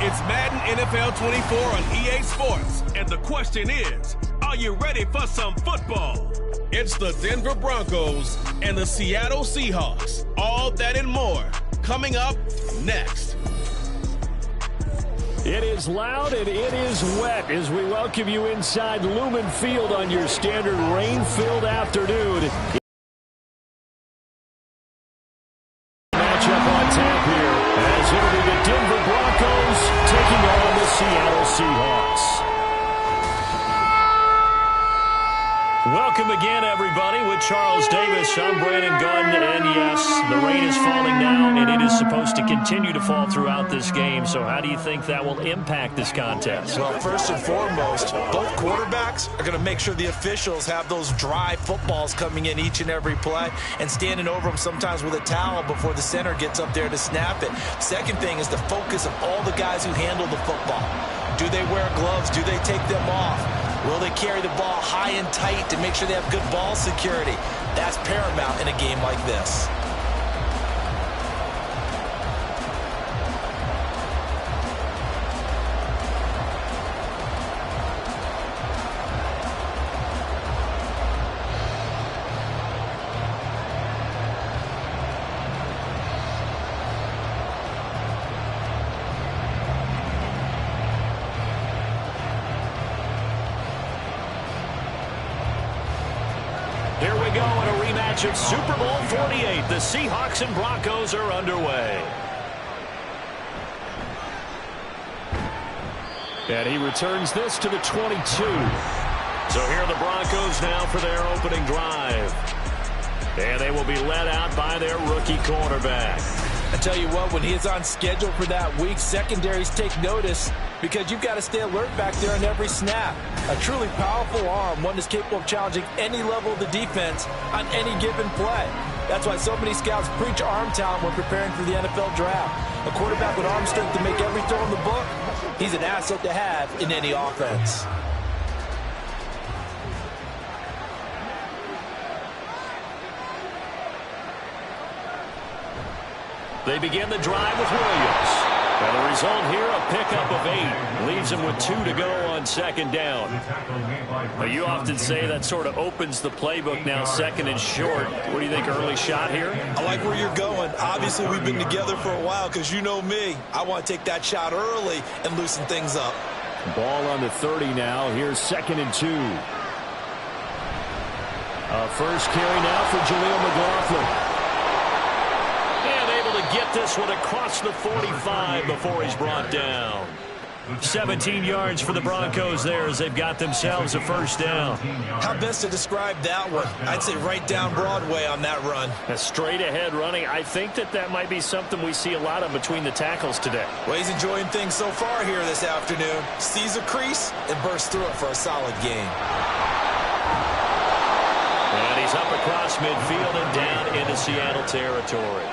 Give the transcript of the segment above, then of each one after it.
It's Madden NFL 24 on EA Sports, and the question is, are you ready for some football? It's the Denver Broncos and the Seattle Seahawks. All that and more coming up next. It is loud and it is wet as we welcome you inside Lumen Field on your standard rain-filled afternoon. Matchup on tap here as it'll be the Denver Broncos taking on the Seattle Seahawks. Welcome again, everybody, with Charles Davis. I'm Brandon Gunn, and yes, the rain is falling now, and it is supposed to continue to fall throughout this game. So how do you think that will impact this contest? Well, first and foremost, both quarterbacks are going to make sure the officials have those dry footballs coming in each and every play and standing over them sometimes with a towel before the center gets up there to snap it. Second thing is the focus of all the guys who handle the football. Do they wear gloves? Do they take them off? Will they carry the ball high and tight to make sure they have good ball security? That's paramount in a game like this. Here we go in a rematch of Super Bowl 48. The Seahawks and Broncos are underway. And he returns this to the 22. So here are the Broncos now for their opening drive. And they will be led out by their rookie quarterback. I tell you what, when he is on schedule for that week, secondaries take notice because you've got to stay alert back there on every snap. A truly powerful arm, one that's capable of challenging any level of the defense on any given play. That's why so many scouts preach arm talent when preparing for the NFL draft. A quarterback with arm strength to make every throw in the book, he's an asset to have in any offense. They begin the drive with Williams. And the result here, a pickup of 8. Leaves him with 2 to go on second down. Now, you often say that sort of opens the playbook now, second and short. What do you think, early shot here? I like where you're going. Obviously, we've been together for a while because you know me. I want to take that shot early and loosen things up. Ball on the 30 now. Here's second and 2. First carry now for Jaleel McLaughlin. Get this one across the 45 before he's brought down. 17 yards for the Broncos there as they've got themselves a first down. How best to describe that one? I'd say right down Broadway on that run. A straight ahead running. I think that might be something we see a lot of between the tackles today. Well, he's enjoying things so far here this afternoon. Sees a crease and bursts through it for a solid gain. And he's up across midfield and down into Seattle territory.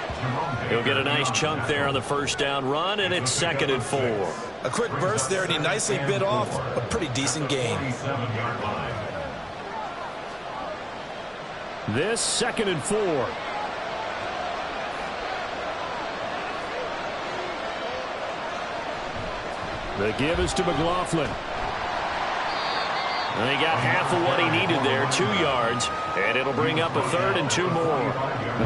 He'll get a nice chunk there on the first down run, and it's second and 4. A quick burst there, and he nicely bit off a pretty decent gain. This second and 4. The give is to McLaughlin. And he got half of what he needed there, 2 yards, and it'll bring up a third and 2 more.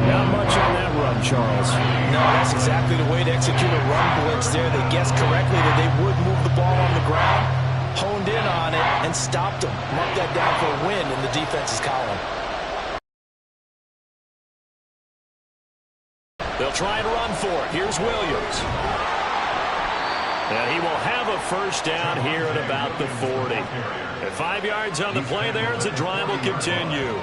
Not much on that run, Charles. No, that's exactly the way to execute a run blitz there. They guessed correctly that they would move the ball on the ground, honed in on it, and stopped them. Mark that down for a win in the defense's column. They'll try and run for it. Here's Williams. And he will have a first down here at about the 40. At 5 yards on the play there as the drive will continue.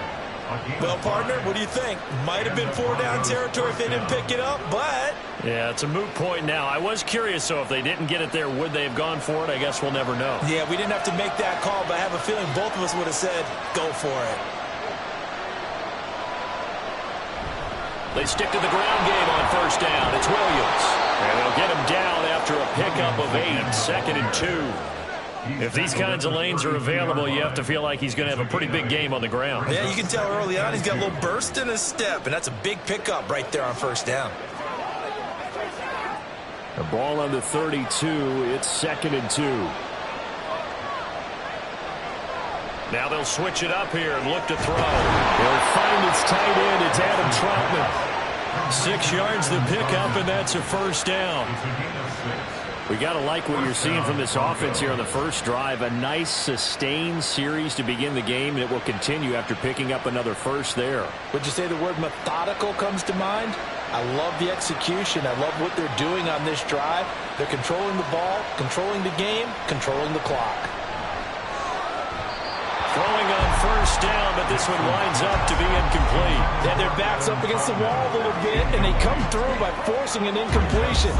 Well, partner, what do you think? Might have been 4-down territory if they didn't pick it up, but... Yeah, it's a moot point now. I was curious, so if they didn't get it there, would they have gone for it? I guess we'll never know. Yeah, we didn't have to make that call, but I have a feeling both of us would have said, go for it. They stick to the ground game on first down. It's Williams. And they'll get him down after a pickup of 8, second and 2. If these kinds of lanes are available, you have to feel like he's going to have a pretty big game on the ground. Yeah, you can tell early on he's got a little burst in his step, and that's a big pickup right there on first down. The ball on the 32. It's 2nd and 2. Now they'll switch it up here and look to throw. They'll find its tight end. It's Adam Troutman. 6 yards the pickup, and that's a first down. We got to like what you're seeing from this offense here on the first drive. A nice sustained series to begin the game, and it will continue after picking up another first there. Would you say the word methodical comes to mind? I love the execution. I love what they're doing on this drive. They're controlling the ball, controlling the game, controlling the clock. Throwing on first down, but this one winds up to be incomplete. They had their backs up against the wall a little bit, and they come through by forcing an incompletion.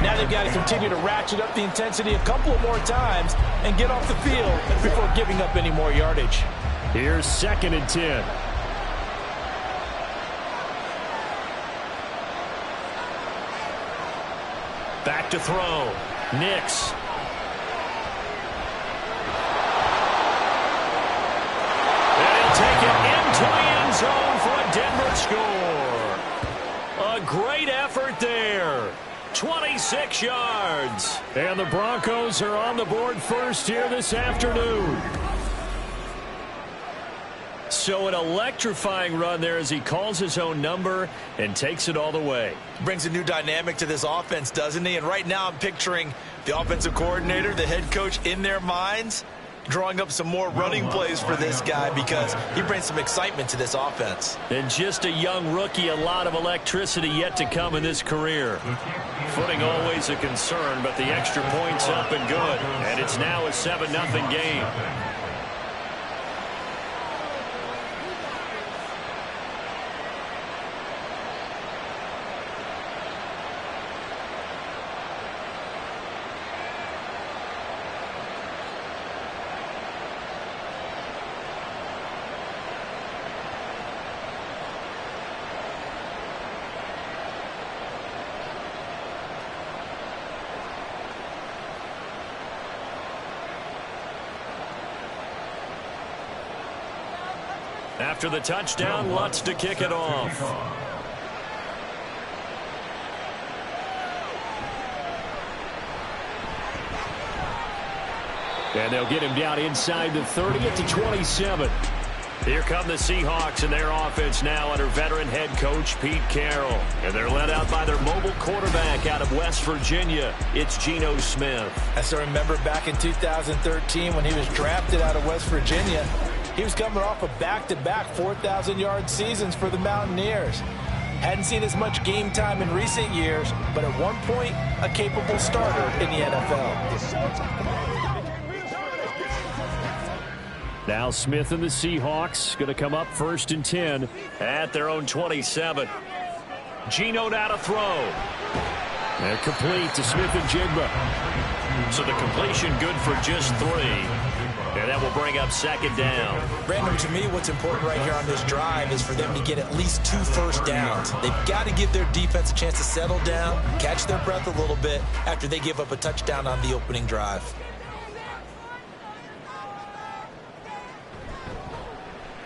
Now they've got to continue to ratchet up the intensity a couple of more times and get off the field before giving up any more yardage. Here's 2nd and 10. Back to throw. Nix. Take it into the end zone for a Denver score. A great effort there. 26 yards. And the Broncos are on the board first here this afternoon. So an electrifying run there as he calls his own number and takes it all the way. Brings a new dynamic to this offense, doesn't he? And right now I'm picturing the offensive coordinator, the head coach in their minds, drawing up some more running plays for this guy because he brings some excitement to this offense. And just a young rookie, a lot of electricity yet to come in this career. Footing always a concern, but the extra point's up and good. And it's now a 7-0 game. After the touchdown, Lutz to kick it off. And they'll get him down inside the 30 at the 27. Here come the Seahawks and their offense now under veteran head coach Pete Carroll. And they're led out by their mobile quarterback out of West Virginia. It's Geno Smith. I still remember back in 2013 when he was drafted out of West Virginia. He was coming off of back-to-back 4,000-yard seasons for the Mountaineers. Hadn't seen as much game time in recent years, but at one point, a capable starter in the NFL. Now Smith and the Seahawks going to come up 1st and 10 at their own 27. Geno now to throw. They're complete to Smith and Jigba. So the completion good for just 3. And that will bring up 2nd down. Brandon, to me, what's important right here on this drive is for them to get at least 2 first downs. They've got to give their defense a chance to settle down, catch their breath a little bit after they give up a touchdown on the opening drive.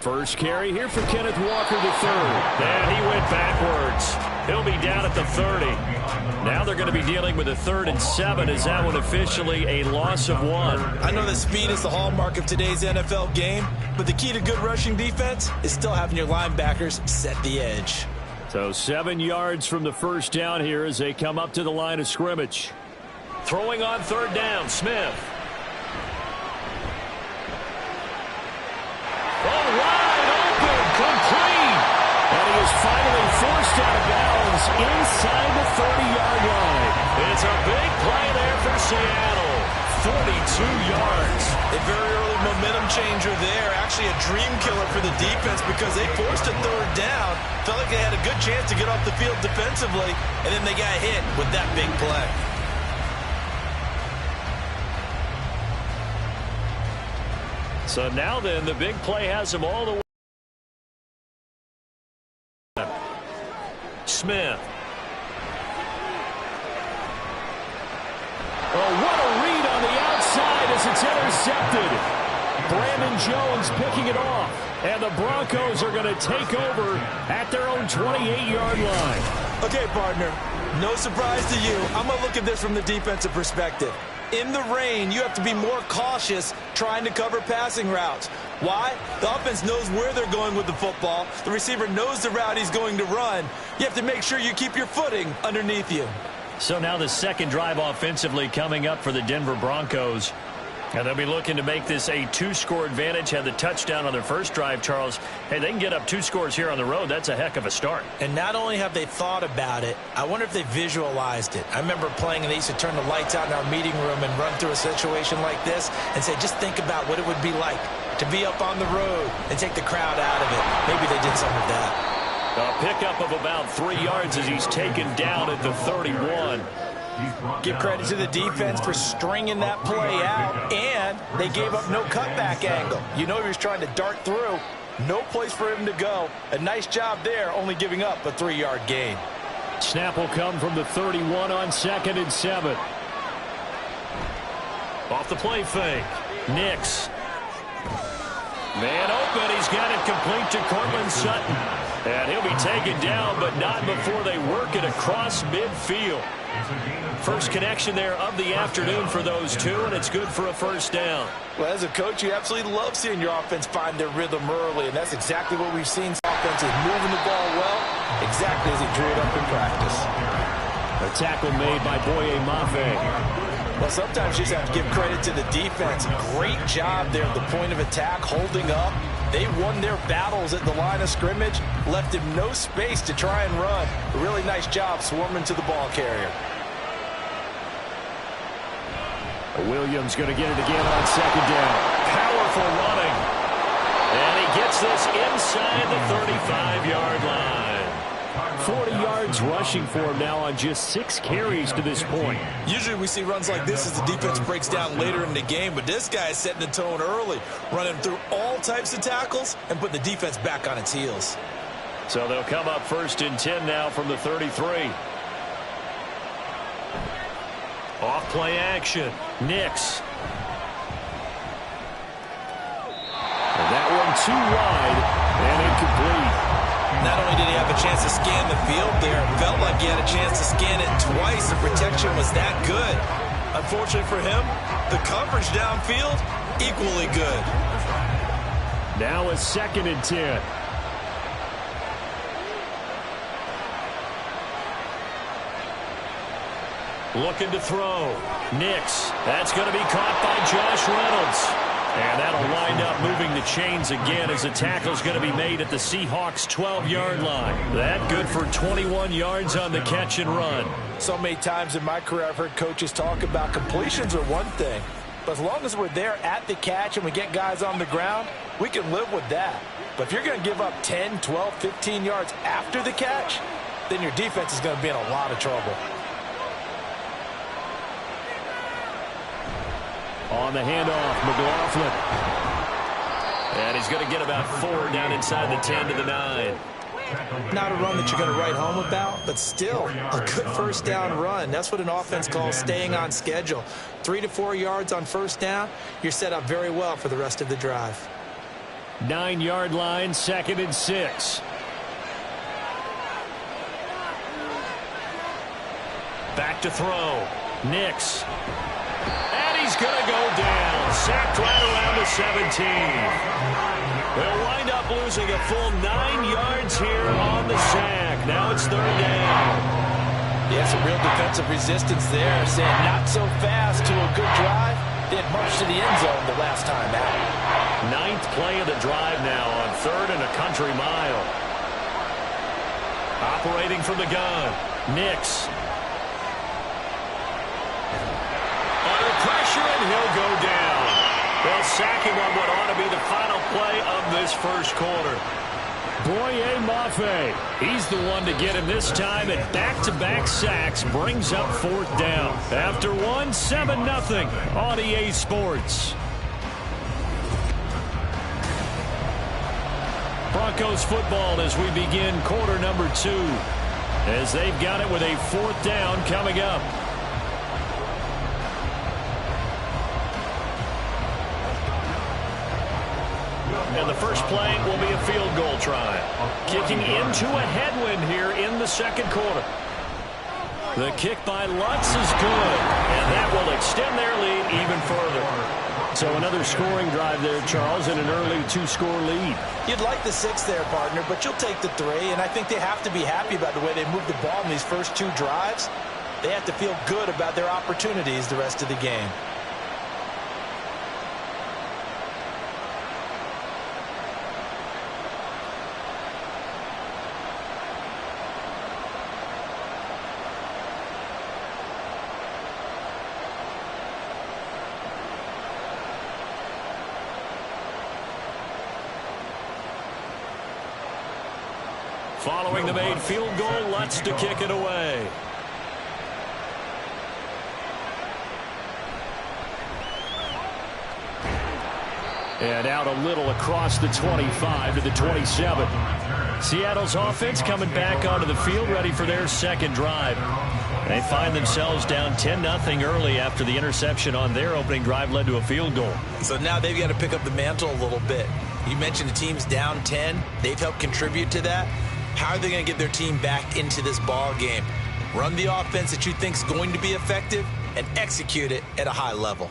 First carry here for Kenneth Walker III. And he went backwards. He'll be down at the 30. Now they're going to be dealing with a 3rd and 7. Is that one officially a loss of 1? I know that speed is the hallmark of today's NFL game, but the key to good rushing defense is still having your linebackers set the edge. So 7 yards from the first down here as they come up to the line of scrimmage. Throwing on 3rd down, Smith. Finally forced out of bounds inside the 30-yard line. It's a big play there for Seattle. 42 yards. A very early momentum changer there. Actually a dream killer for the defense because they forced a 3rd down. Felt like they had a good chance to get off the field defensively, and then they got hit with that big play. So now then, the big play has them all the way. Smith. Oh, what a read on the outside as it's intercepted. Brandon Jones picking it off. And the Broncos are going to take over at their own 28-yard line. Okay, partner, No surprise to you. I'm going to look at this from the defensive perspective. In the rain, you have to be more cautious trying to cover passing routes. Why? The offense knows where they're going with the football. The receiver knows the route he's going to run. You have to make sure you keep your footing underneath you. So now the second drive offensively coming up for the Denver Broncos. And they'll be looking to make this a 2-score advantage. Had the touchdown on their first drive, Charles. Hey, they can get up 2 scores here on the road. That's a heck of a start. And not only have they thought about it, I wonder if they visualized it. I remember playing and they used to turn the lights out in our meeting room and run through a situation like this and say, just think about what it would be like to be up on the road and take the crowd out of it. Maybe they did some of that. A pickup of about 3 yards as he's taken down at the 31. Give credit to the defense for stringing that play out, and they gave up no cutback angle. You know he was trying to dart through. No place for him to go. A nice job there, only giving up a 3-yard gain. Snap will come from the 31 on 2nd and 7. Off the play fake. Nix. Man open. He's got it complete to Cortland Sutton. And he'll be taken down, but not before they work it across midfield. First connection there of the afternoon for those two, and it's good for a first down. Well, as a coach, you absolutely love seeing your offense find their rhythm early, and that's exactly what we've seen. Offense is moving the ball well, exactly as he drew it up in practice. A tackle made by Boye Mafe. Well, sometimes you just have to give credit to the defense. Great job there at the point of attack, holding up. They won their battles at the line of scrimmage, left him no space to try and run. A really nice job swarming to the ball carrier. Williams going to get it again on 2nd down. Powerful running. And he gets this inside the 35-yard line. 40 yards rushing for him now on just 6 carries to this point. Usually we see runs like this as the defense breaks down later in the game, but this guy is setting the tone early, running through all types of tackles and putting the defense back on its heels. So they'll come up 1st and 10 now from the 33. Off play action. Nix. And that one too wide and incomplete. Not only did he have a chance to scan the field there, it felt like he had a chance to scan it twice. The protection was that good. Unfortunately for him, the coverage downfield, equally good. Now a 2nd and 10. Looking to throw. Nix. That's going to be caught by Josh Reynolds. And that'll wind up moving the chains again as the tackle's going to be made at the Seahawks' 12-yard line. That good for 21 yards on the catch and run. So many times in my career I've heard coaches talk about completions are one thing. But as long as we're there at the catch and we get guys on the ground, we can live with that. But if you're going to give up 10, 12, 15 yards after the catch, then your defense is going to be in a lot of trouble. On the handoff, McLaughlin. And he's going to get about 4 down inside the 10 to the 9. Not a run that you're going to write home about, but still a good first down run. That's what an offense calls staying on schedule. 3 to 4 yards on first down, you're set up very well for the rest of the drive. 9-yard line, 2nd and 6. Back to throw. Nix. He's going to go down. Sacked right around the 17. They'll wind up losing a full 9 yards here on the sack. Now it's 3rd down. Yeah, some real defensive resistance there. Saying not so fast to a good drive. They had marched to the end zone the last time out. 9th play of the drive now on 3rd and a country mile. Operating from the gun. Nix. Pressure, and he'll go down. They'll sack him on what ought to be the final play of this first quarter. Boye Mafe, he's the one to get him this time at back-to-back sacks, brings up 4th down. After one, 7-0 on EA Sports. Broncos football as we begin quarter number 2, as they've got it with a 4th down coming up. And the first play will be a field goal try. Kicking into a headwind here in the second quarter. The kick by Lutz is good, and that will extend their lead even further. So another scoring drive there, Charles, and an early 2-score lead. You'd like the 6 there, partner, but you'll take the 3, and I think they have to be happy about the way they moved the ball in these first 2 drives. They have to feel good about their opportunities the rest of the game. Following the made field goal, Lutz to kick it away. And out a little across the 25 to the 27. Seattle's offense coming back onto the field, ready for their second drive. They find themselves down 10-0 early after the interception on their opening drive led to a field goal. So now they've got to pick up the mantle a little bit. You mentioned the team's down 10. They've helped contribute to that. How are they going to get their team back into this ball game? Run the offense that you think is going to be effective and execute it at a high level.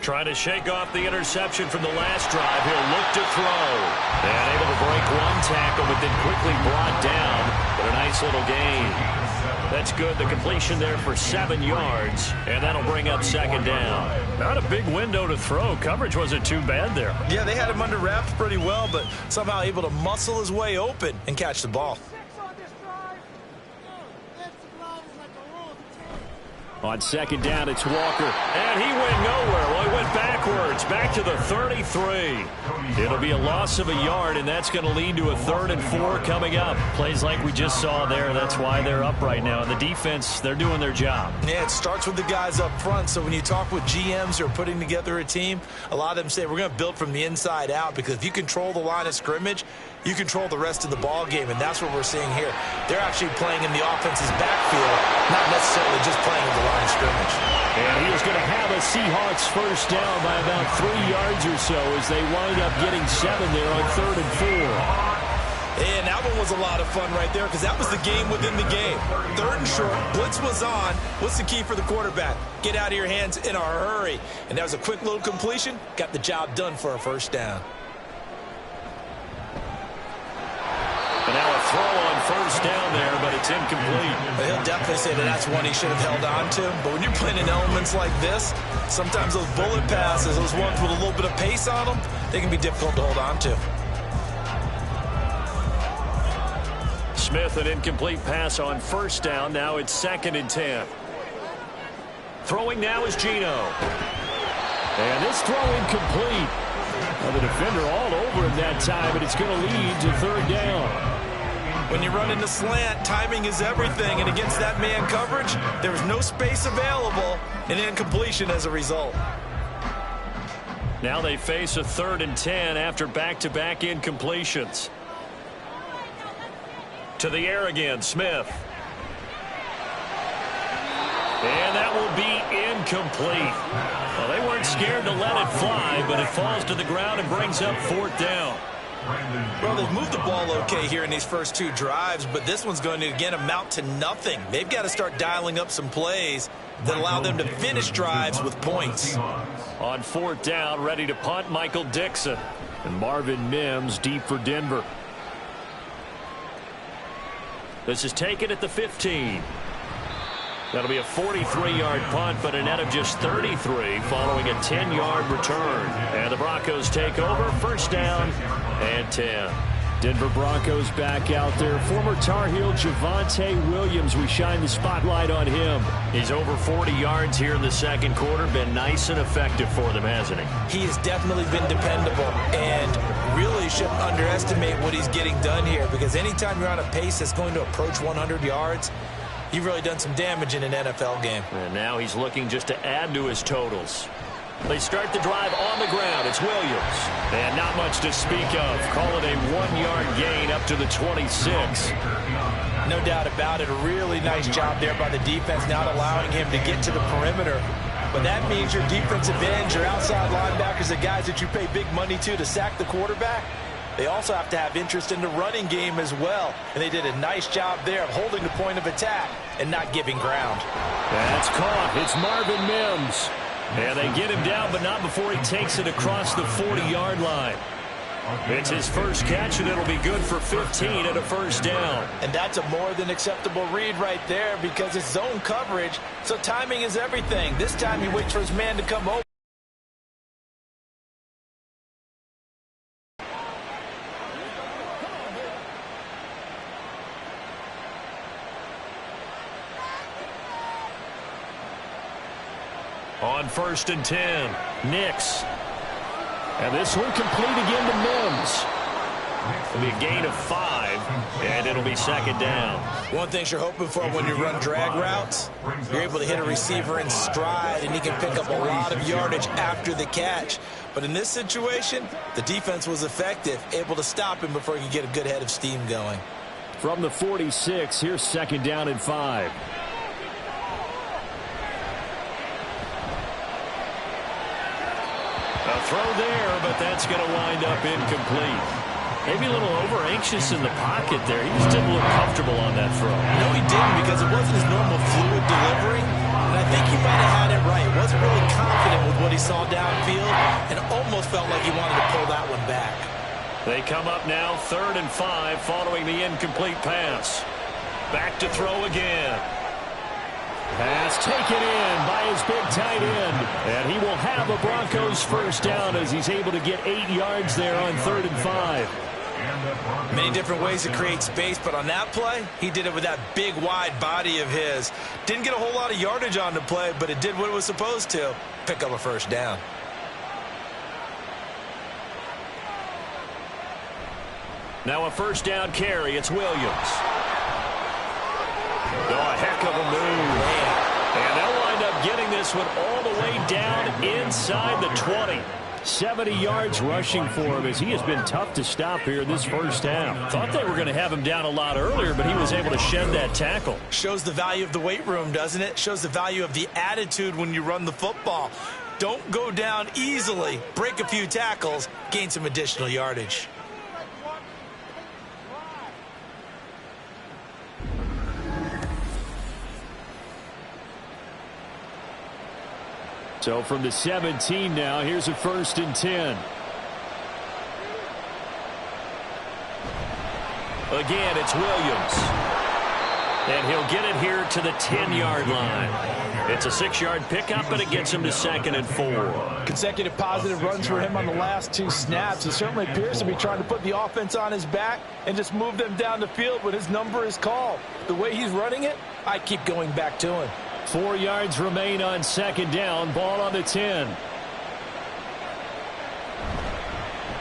Trying to shake off the interception from the last drive. He'll look to throw. And able to break one tackle, but then quickly brought down. But a nice little gain. That's good. The completion there for 7 yards. And that'll bring up second down. Not a big window to throw. Coverage wasn't too bad there. Yeah, they had him under wraps pretty well, but somehow able to muscle his way open and catch the ball. On second down, it's Walker. And he went nowhere. Well, he went backwards. Back to the 33. It'll be a loss of a yard, and that's going to lead to a 3rd and 4 coming up. Plays like we just saw there. That's why they're up right now. And the defense, they're doing their job. Yeah, it starts with the guys up front. So when you talk with GMs who are putting together a team, a lot of them say we're going to build from the inside out, because if you control the line of scrimmage, you control the rest of the ball game, and that's what we're seeing here. They're actually playing in the offense's backfield, not necessarily just playing in the line of scrimmage. And he is going to have a Seahawks first down by about 3 yards or so as they wind up getting 7 there on 3rd and 4. And that one was a lot of fun right there, because that was the game within the game. 3rd and short, blitz was on. What's the key for the quarterback? Get out of your hands in a hurry. And that was a quick little completion. Got the job done for a first down. And now a throw on first down there, but it's incomplete. He'll definitely say that that's one he should have held on to. But when you're playing in elements like this, sometimes those bullet passes, those ones with a little bit of pace on them, they can be difficult to hold on to. Smith, an incomplete pass on first down. Now it's 2nd and 10. Throwing now is Geno. And this throw incomplete. Well, the defender all over him that time, but it's going to lead to 3rd down. When you run into slant, timing is everything, and against that man coverage, there was no space available, and incompletion as a result. Now they face a 3rd and 10 after back-to-back incompletions. To the air again, Smith. And that will be incomplete. Well, they weren't scared to let it fly, but it falls to the ground and brings up 4th down. Well, they've moved the ball okay here in these first 2 drives, but this one's going to, again, amount to nothing. They've got to start dialing up some plays that allow them to finish drives with points. On 4th down, ready to punt, Michael Dixon. And Marvin Mims deep for Denver. This is taken at the 15. That'll be a 43-yard punt, but a net of just 33 following a 10-yard return. And the Broncos take over, first down and 10. Denver Broncos back out there. Former Tar Heel Javonte Williams, we shine the spotlight on him. He's over 40 yards here in the second quarter. Been nice and effective for them, hasn't he? He has definitely been dependable, and really shouldn't underestimate what he's getting done here, because anytime you're on a pace that's going to approach 100 yards, you've really done some damage in an NFL game. And now he's looking just to add to his totals. They start the drive on the ground. It's Williams. And not much to speak of. Call it a 1-yard gain up to the 26. No doubt about it. A really nice job there by the defense, not allowing him to get to the perimeter. But that means your defensive ends, your outside linebackers, the guys that you pay big money to sack the quarterback, they also have to have interest in the running game as well. And they did a nice job there of holding the point of attack and not giving ground. That's caught. It's Marvin Mims. And they get him down, but not before he takes it across the 40-yard line. It's his first catch, and it'll be good for 15 and a first down. And that's a more than acceptable read right there because it's zone coverage, so timing is everything. This time he waits for his man to come over. On 1st and 10, Nix. And this one complete again to Mims. It'll be a gain of 5, and it'll be 2nd down. One thing you're hoping for when you run drag routes, you're able to hit a receiver in stride, and he can pick up a lot of yardage after the catch. But in this situation, the defense was effective, able to stop him before he could get a good head of steam going. From the 46, here's 2nd down and 5. A throw there, but that's going to wind up incomplete. Maybe a little over-anxious in the pocket there. He just didn't look comfortable on that throw. No, he didn't, because it wasn't his normal fluid delivery. And I think he might have had it right. Wasn't really confident with what he saw downfield and almost felt like he wanted to pull that one back. They come up now 3rd and 5 following the incomplete pass. Back to throw again. Pass taken in by his big tight end. And he will have a Broncos first down as he's able to get 8 yards there on 3rd and 5. Many different ways to create space, but on that play, he did it with that big, wide body of his. Didn't get a whole lot of yardage on the play, but it did what it was supposed to. Pick up a first down. Now a first down carry. It's Williams. Oh, a heck of a move. And they'll wind up getting this one all the way down inside the 20. 70 yards rushing for him as he has been tough to stop here in this first half. Thought they were going to have him down a lot earlier, but he was able to shed that tackle. Shows the value of the weight room, doesn't it? Shows the value of the attitude when you run the football. Don't go down easily. Break a few tackles. Gain some additional yardage. So from the 17 now, here's a 1st and 10. Again, it's Williams. And he'll get it here to the 10-yard line. It's a 6-yard pickup, and it gets him to 2nd and 4. Consecutive positive runs for him on the last 2 snaps. He certainly appears to be trying to put the offense on his back and just move them down the field when his number is called. The way he's running it, I keep going back to him. 4 yards remain on 2nd down. Ball on the 10.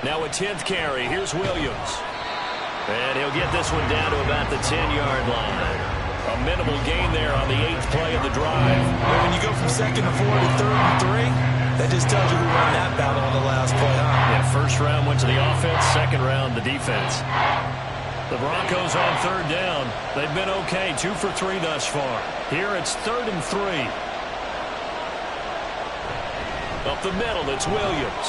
Now a 10th carry. Here's Williams. And he'll get this one down to about the 10-yard line. A minimal gain there on the 8th play of the drive. Well, when you go from 2nd and 4 to 3rd and 3, that just tells you who won that battle on the last play, huh? Yeah, first round went to the offense, second round the defense. The Broncos on 3rd down. They've been okay, 2 for 3 thus far. Here it's 3rd and 3. Up the middle, it's Williams.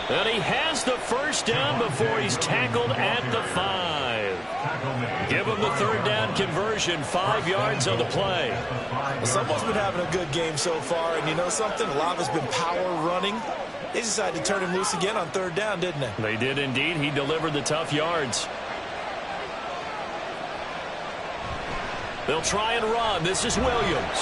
And he has the first down before he's tackled at the 5. Give him the 3rd down conversion, 5 yards on the play. Well, someone's been having a good game so far, and you know something? A lot of it's been power running. They decided to turn him loose again on 3rd down, didn't they? They did indeed. He delivered the tough yards. They'll try and run. This is Williams.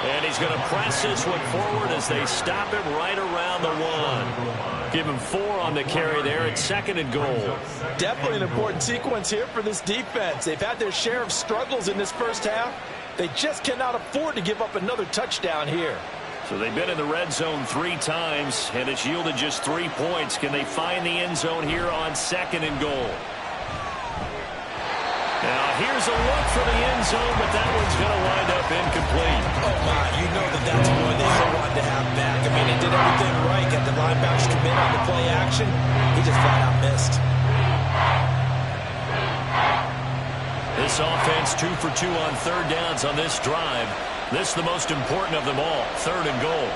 And he's going to press this one forward as they stop him right around the 1. Give him 4 on the carry there. It's 2nd and goal. Definitely an important sequence here for this defense. They've had their share of struggles in this first half. They just cannot afford to give up another touchdown here. So they've been in the red zone 3 times, and it's yielded just 3 points. Can they find the end zone here on 2nd and goal? Now, here's a look for the end zone, but that one's going to wind up incomplete. Oh, my, you know that's one they so wanted to have back. I mean, they did everything right. Got the linebackers come in on the play action. He just flat out missed. This offense 2 for 2 on 3rd downs on this drive. This is the most important of them all, 3rd and goal.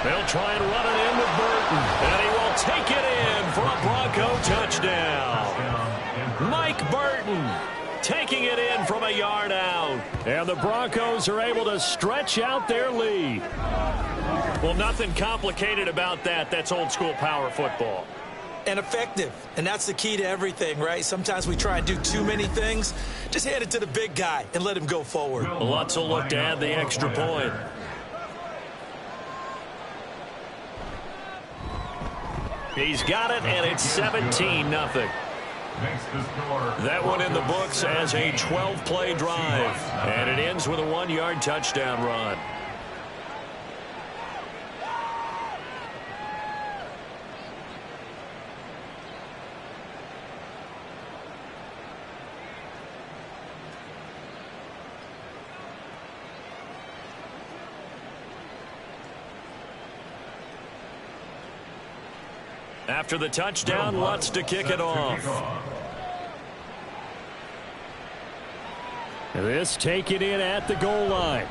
They'll try and run it in with Burton, and he will take it in for a Bronco touchdown. Mike Burton taking it in from a yard out. And the Broncos are able to stretch out their lead. Well, nothing complicated about that. That's old school power football. And effective. And that's the key to everything, right? Sometimes we try and do too many things. Just hand it to the big guy and let him go forward. Lutz will look to add the extra point. He's got it, and it's 17-0. That one in the books as a 12-play drive. And it ends with a 1-yard touchdown run. After the touchdown, Lutz to kick it off. This taken in at the goal line.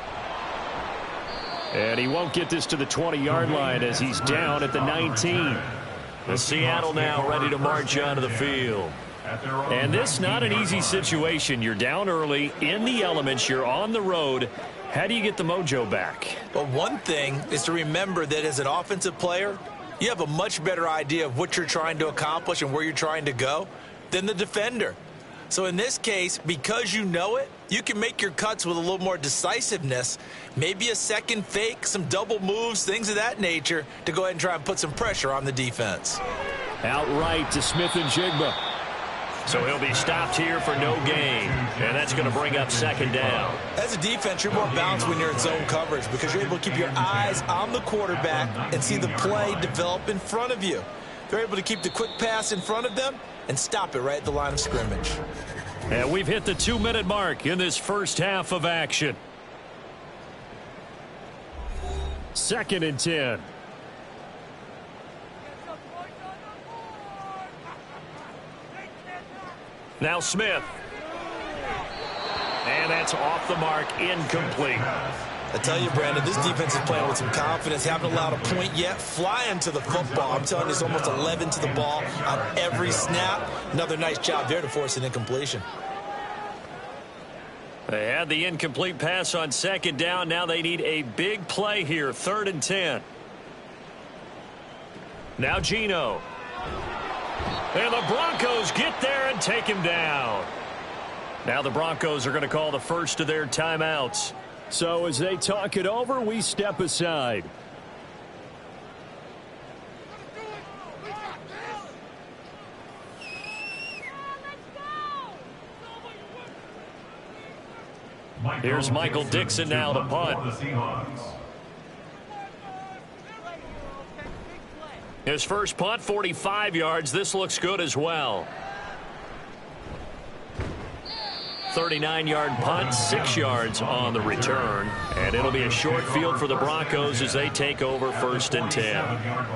And he won't get this to the 20-yard line as he's down at the 19. The Seattle now ready to march onto the field. And this not an easy situation. You're down early, in the elements, you're on the road. How do you get the mojo back? Well, one thing is to remember that as an offensive player, you have a much better idea of what you're trying to accomplish and where you're trying to go than the defender. So in this case, because you know it, you can make your cuts with a little more decisiveness, maybe a second fake, some double moves, things of that nature to go ahead and try and put some pressure on the defense. Outright to Smith-Njigba. So he'll be stopped here for no gain, and that's going to bring up second down. As a defense, you're more balanced when you're in zone coverage because you're able to keep your eyes on the quarterback and see the play develop in front of you. They're able to keep the quick pass in front of them and stop it right at the line of scrimmage. And we've hit the 2-minute mark in this first half of action. 2nd and 10. Now Smith. And that's off the mark, incomplete. I tell you, Brandon, this defense is playing with some confidence. Haven't allowed a point yet. Flying to the football. I'm telling you, it's almost 11 to the ball on every snap. Another nice job there to force an incompletion. They had the incomplete pass on second down. Now they need a big play here. 3rd and 10. Now Geno. And the Broncos get there and take him down. Now the Broncos are going to call the first of their timeouts. So as they talk it over, we step aside. Here's Michael Dixon now to punt. His first punt, 45 yards. This looks good as well. 39-yard punt, 6 yards on the return. And it'll be a short field for the Broncos as they take over 1st and 10.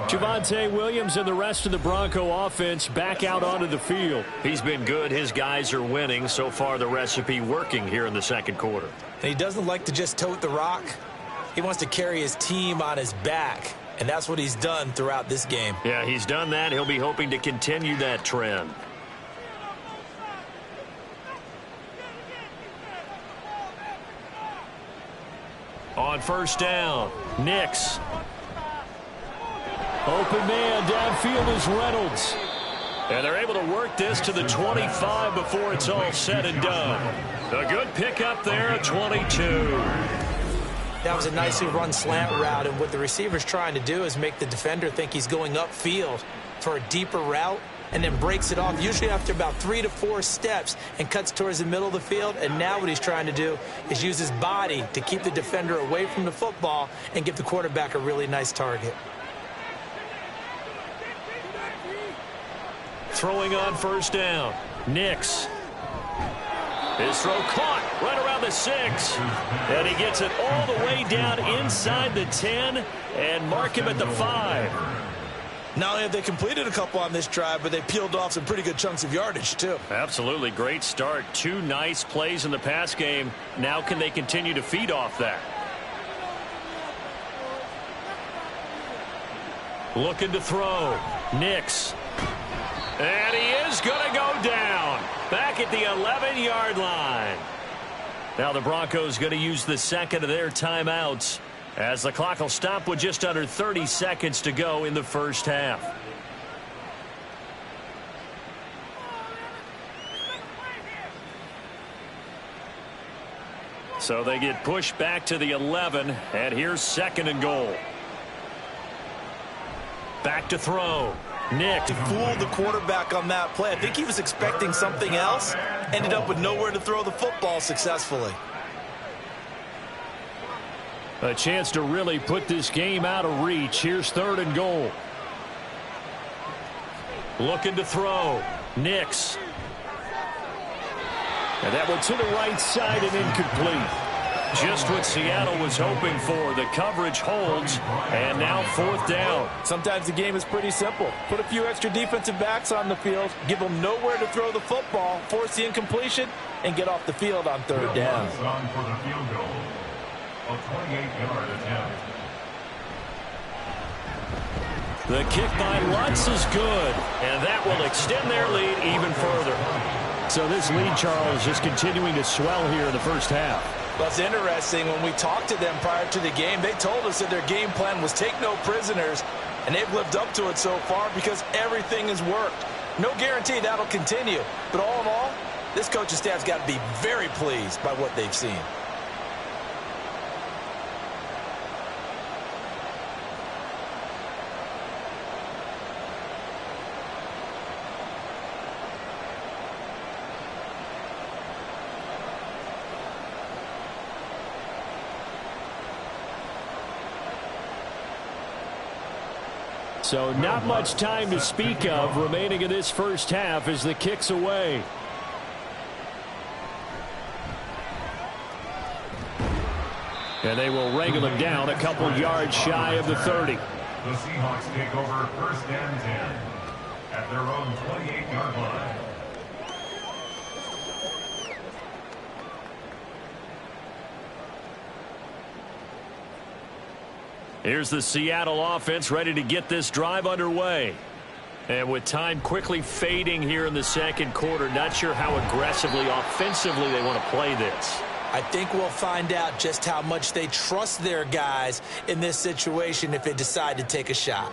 Javonte Williams and the rest of the Bronco offense back out onto the field. He's been good. His guys are winning. So far, the recipe working here in the second quarter. And he doesn't like to just tote the rock. He wants to carry his team on his back. And that's what he's done throughout this game. Yeah, he's done that. He'll be hoping to continue that trend. On 1st down, Nix. Open man, downfield is Reynolds. And they're able to work this to the 25 before it's all said and done. A good pickup there at 22. That was a nicely run slant route, and what the receiver's trying to do is make the defender think he's going upfield for a deeper route and then breaks it off, usually after about 3 to 4 steps, and cuts towards the middle of the field. And now what he's trying to do is use his body to keep the defender away from the football and give the quarterback a really nice target. Throwing on 1st down, Nix. His throw caught right around the 6. And he gets it all the way down inside the 10 and mark him at the 5. Not only have they completed a couple on this drive, but they peeled off some pretty good chunks of yardage, too. Absolutely. Great start. 2 nice plays in the pass game. Now can they continue to feed off that? Looking to throw. Nix. back at the 11-yard line. Now the Broncos going to use the second of their timeouts as the clock will stop with just under 30 seconds to go in the first half. So they get pushed back to the 11, and here's second and goal. Back to throw. Nick. He fooled the quarterback on that play. I think he was expecting something else. Ended up with nowhere to throw the football successfully. A chance to really put this game out of reach. Here's third and goal. Looking to throw. Nix. And that one to the right side and incomplete. Just what Seattle was hoping for. The coverage holds, and now fourth down. Sometimes the game is pretty simple. Put a few extra defensive backs on the field, give them nowhere to throw the football, force the incompletion, and get off the field on third down. On for the field goal. A 28-yard attempt. The kick by Lutz is good, and that will extend their lead even further. So this lead, Charles, just continuing to swell here in the first half. Well, it's interesting. When we talked to them prior to the game, they told us that their game plan was take no prisoners, and they've lived up to it so far because everything has worked. No guarantee that'll continue, but all in all, this coaching staff's got to be very pleased by what they've seen. So not much time to speak of remaining in this first half as the kick's away. And they will wrangle him down a couple yards shy of the 30. The Seahawks take over first and 10 at their own 28-yard line. Here's the Seattle offense ready to get this drive underway. And with time quickly fading here in the second quarter, not sure how aggressively, offensively they want to play this. I think we'll find out just how much they trust their guys in this situation if they decide to take a shot.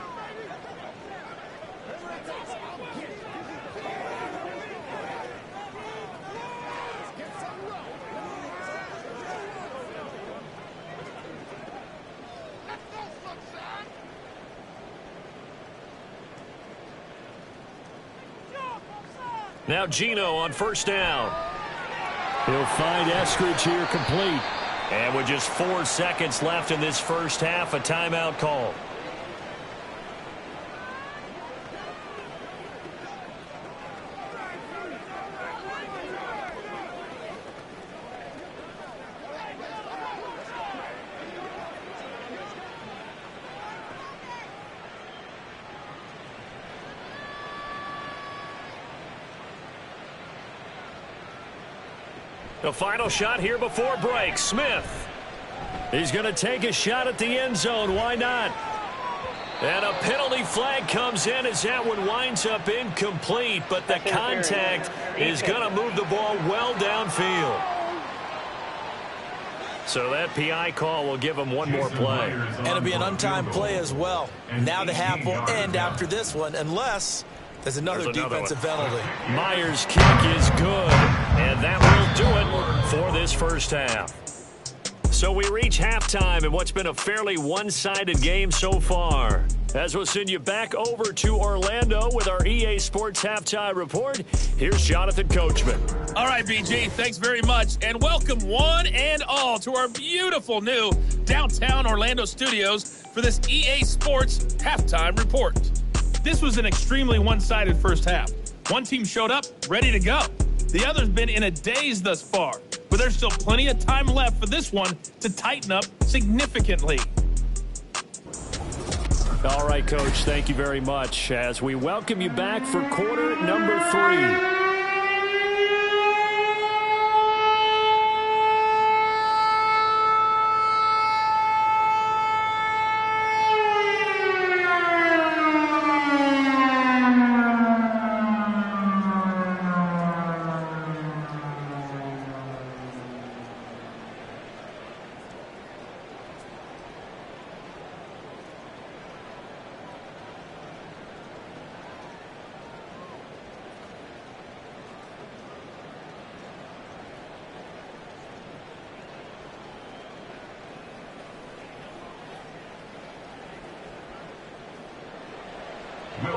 Now Gino on first down. He'll find Eskridge here complete. And with just 4 seconds left in this first half, a timeout call. The final shot here before break. Smith. He's going to take a shot at the end zone. Why not? And a penalty flag comes in as that one winds up incomplete, but the contact is going to move the ball well downfield. So that PI call will give him one more play. And it'll be an untimed play as well. Now the half will end after this one, unless there's another defensive penalty. Myers' kick is good, and that will do it for this first half. So we reach halftime in what's been a fairly one-sided game so far. As we'll send you back over to Orlando with our EA Sports Halftime Report, here's Jonathan Coachman. All right, BG, thanks very much, and welcome one and all to our beautiful new downtown Orlando studios for this EA Sports Halftime Report. This was an extremely one-sided first half. One team showed up, ready to go. The other's been in a daze thus far, but there's still plenty of time left for this one to tighten up significantly. All right, Coach, thank you very much as we welcome you back for quarter number 3.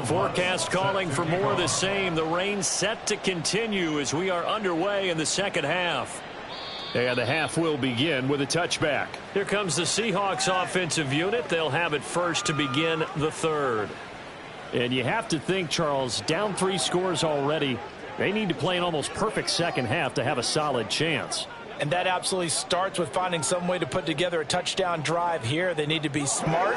Forecast calling for more of the same. The rain set to continue as we are underway in the second half. And the half will begin with a touchback. Here comes the Seahawks offensive unit. They'll have it first to begin the third. And you have to think, Charles, down 3 scores already. They need to play an almost perfect second half to have a solid chance. And that absolutely starts with finding some way to put together a touchdown drive here. They need to be smart,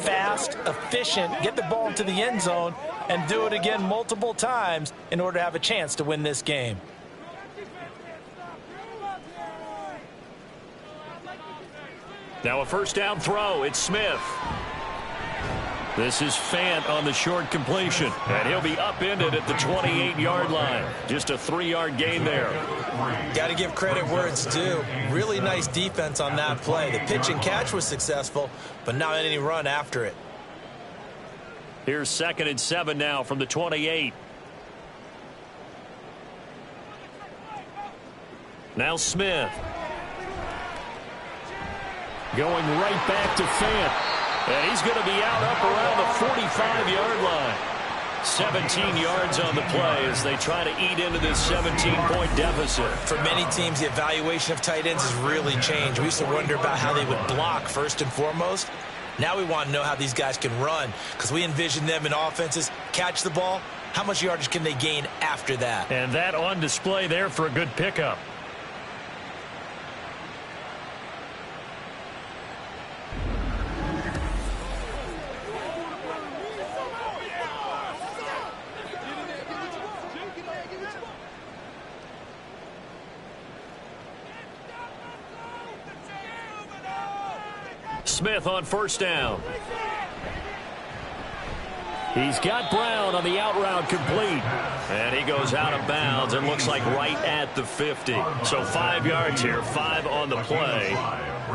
fast, efficient, get the ball into the end zone, and do it again multiple times in order to have a chance to win this game. Now a first down throw. It's Smith. This is Fant on the short completion. And he'll be upended at the 28-yard line. Just a 3-yard gain there. Got to give credit where it's due. Really nice defense on that play. The pitch and catch was successful, but not any run after it. Here's 2nd and 7 now from the 28. Now Smith. Going right back to Fant. And he's going to be out up around the 45-yard line. 17 yards on the play as they try to eat into this 17-point deficit. For many teams, the evaluation of tight ends has really changed. We used to wonder about how they would block first and foremost. Now we want to know how these guys can run, because we envision them in offenses catch the ball. How much yardage can they gain after that? And that on display there for a good pickup. Smith on first down. He's got Brown on the out route complete. And he goes out of bounds and looks like right at the 50. So 5 yards here, 5 on the play.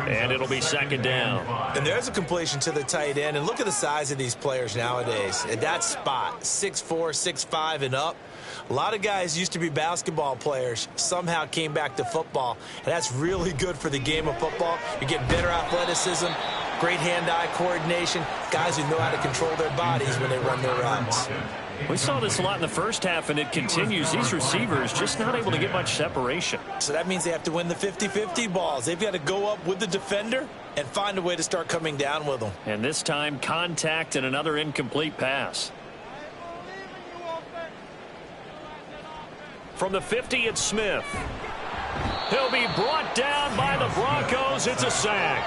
And it'll be 2nd down. And there's a completion to the tight end. And look at the size of these players nowadays. At that spot, 6'4", 6'5", and up. A lot of guys used to be basketball players, somehow came back to football. And that's really good for the game of football. You get better athleticism, great hand-eye coordination, guys who know how to control their bodies when they run their routes. We saw this a lot in the first half, and it continues. These receivers just not able to get much separation. So that means they have to win the 50-50 balls. They've got to go up with the defender and find a way to start coming down with them. And this time, contact and another incomplete pass. From the 50, it's Smith. He'll be brought down by the Broncos. It's a sack.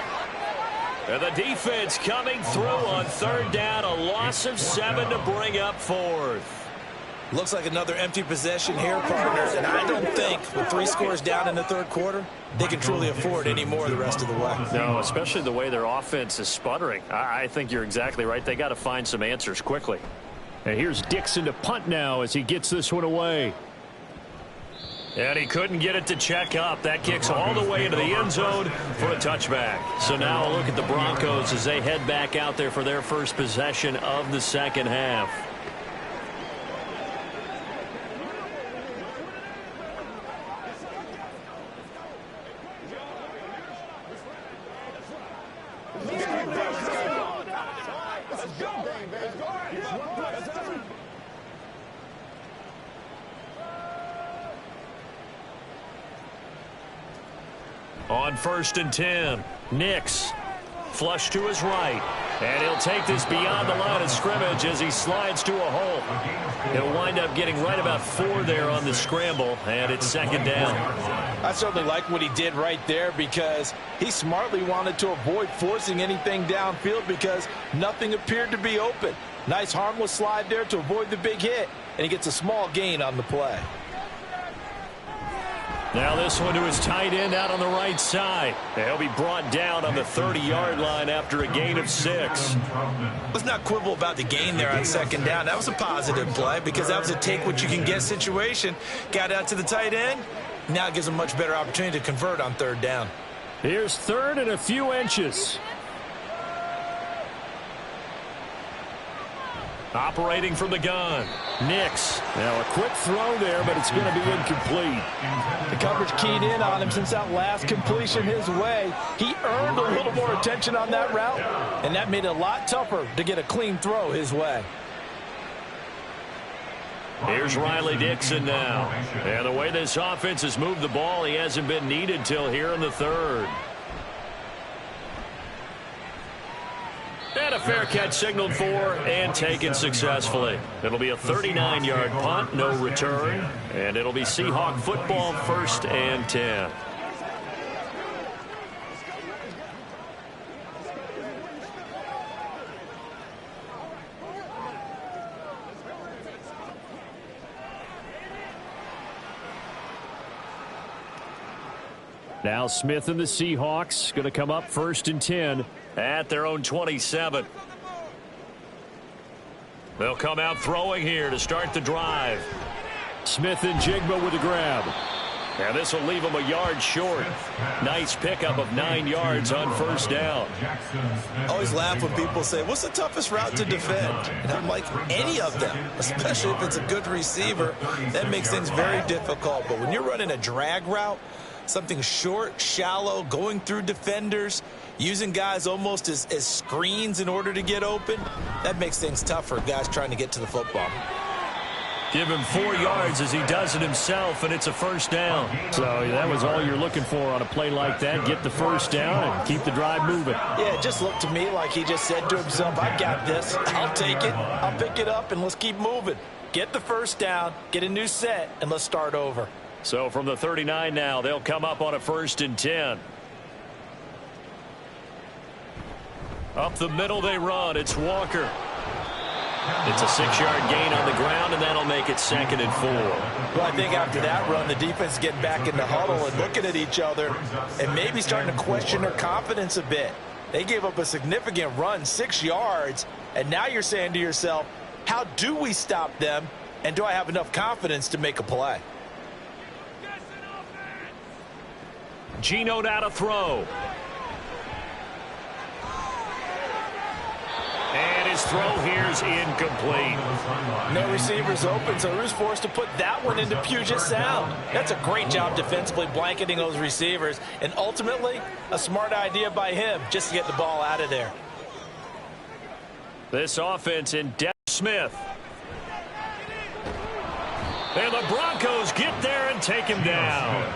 And the defense coming through on 3rd down. A loss of 7 to bring up 4th. Looks like another empty possession here, partners. And I don't think with 3 scores down in the 3rd quarter, they can truly afford any more the rest of the way. No, especially the way their offense is sputtering. I think you're exactly right. They got to find some answers quickly. And here's Dixon to punt now as he gets this one away. And he couldn't get it to check up. That kicks all the way into the end zone for a touchback. So now a look at the Broncos as they head back out there for their first possession of the second half. On 1st and 10, Nix flush to his right. And he'll take this beyond the line of scrimmage as he slides to a hole. He'll wind up getting right about 4 there on the scramble, and it's 2nd down. I certainly like what he did right there because he smartly wanted to avoid forcing anything downfield because nothing appeared to be open. Nice harmless slide there to avoid the big hit, and he gets a small gain on the play. Now this one to his tight end out on the right side. He'll be brought down on the 30-yard line after a gain of 6. Let's not quibble about the gain there on 2nd down. That was a positive play because that was a take-what-you-can-get situation. Got out to the tight end. Now it gives him a much better opportunity to convert on 3rd down. Here's 3rd and a few inches. Operating from the gun, Nix. Now a quick throw there, but it's going to be incomplete. The coverage keyed in on him since that last completion his way. He earned a little more attention on that route, and that made it a lot tougher to get a clean throw his way. Here's Riley Dixon now. And the way this offense has moved the ball, he hasn't been needed till here in the third. And a fair catch signaled for and taken successfully. It'll be a 39-yard punt, no return. And it'll be Seahawk football, 1st and 10. Now Smith and the Seahawks going to come up 1st and 10. At their own 27. They'll come out throwing here to start the drive. Smith and Jigba with a grab. And this will leave them a yard short. Nice pickup of 9 yards on 1st down. I always laugh when people say, what's the toughest route to defend? And I'm like, any of them, especially if it's a good receiver. That makes things very difficult. But when you're running a drag route, something short, shallow, going through defenders, using guys almost as screens in order to get open, that makes things tough for guys trying to get to the football. Give him 4 yards as he does it himself, and it's a 1st down. So that was all you're looking for on a play like that. Get the 1st down and keep the drive moving. Yeah, it just looked to me like he just said to himself, I got this. I'll take it. I'll pick it up, and let's keep moving. Get the 1st down, get a new set, and let's start over. So from the 39 now, they'll come up on a 1st and 10. Up the middle they run. It's Walker. It's a 6-yard gain on the ground, and that'll make it 2nd and 4. Well, I think after that run, the defense is getting back in the huddle and looking at each other and maybe starting to question their confidence a bit. They gave up a significant run, 6 yards, and now you're saying to yourself, how do we stop them, and do I have enough confidence to make a play? Geno now to throw. And his throw here's incomplete. No receivers open, so Rue's forced to put that one into Puget Sound. That's a great job defensively blanketing those receivers, and ultimately a smart idea by him just to get the ball out of there. This offense in depth. Smith. And the Broncos get there and take him down.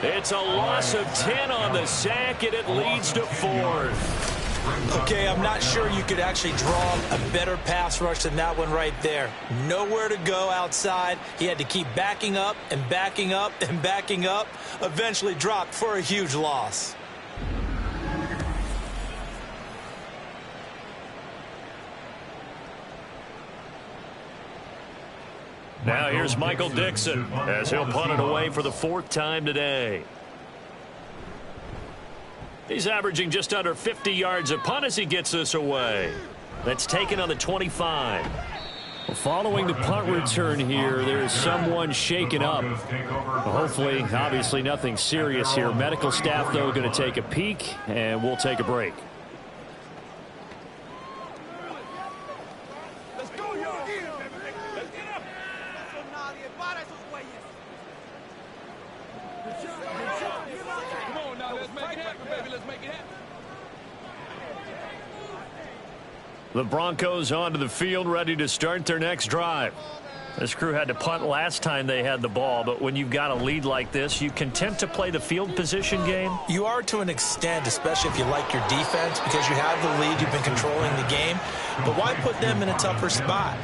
It's a loss of 10 on the sack, and it leads to 4th. Okay, I'm not sure you could actually draw a better pass rush than that one right there. Nowhere to go outside. He had to keep backing up and backing up and backing up. Eventually dropped for a huge loss. Now here's Michael Dixon as he'll punt it away for the 4th time today. He's averaging just under 50 yards a punt as he gets this away. That's taken on the 25. Well, following the punt return here, there's someone shaken up. Hopefully, obviously nothing serious here. Medical staff, though, going to take a peek, and we'll take a break. The Broncos onto the field, ready to start their next drive. This crew had to punt last time they had the ball, but when you've got a lead like this, you content to play the field position game? You are to an extent, especially if you like your defense, because you have the lead, you've been controlling the game. But why put them in a tougher spot?